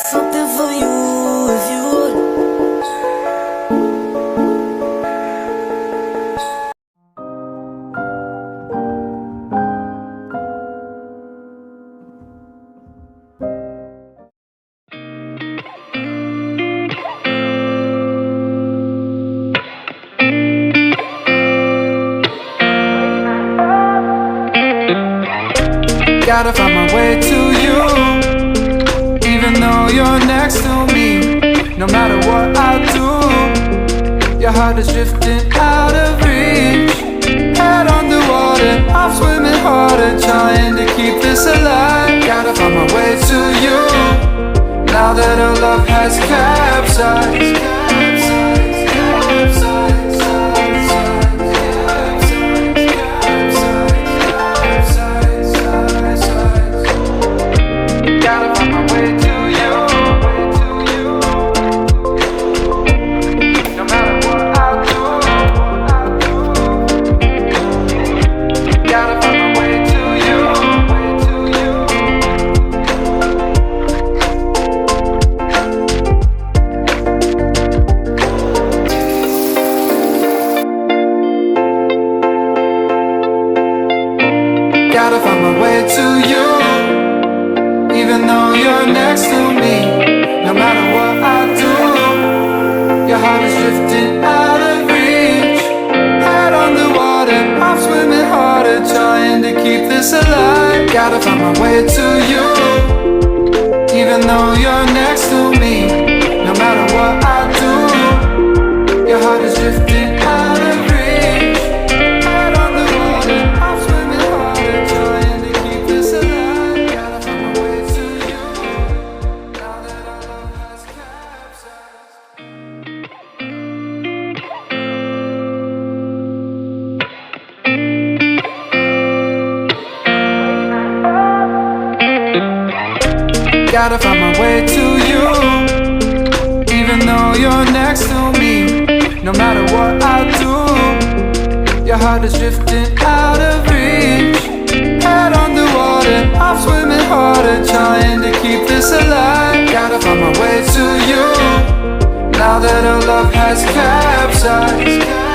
something for you if you would. Gotta find my way to you, even though you're next to me. No matter what I do, your heart is drifting out of reach. Head underwater, I'm swimming harder, trying to keep this alive. Gotta find my way to you, now that our love has capsized. Gotta find my way to you, even though you're next to me. No matter what I do, your heart is drifting out of reach. Head underwater, I'm swimming harder, trying to keep this alive. Gotta find my way to you, even though you're next to me. No matter what I do, your heart is drifting out of reach. Gotta find my way to you, even though you're next to me. No matter what I do, your heart is drifting out of reach. Head underwater, I'm swimming harder, trying to keep this alive. Gotta find my way to you, now that our love has capsized.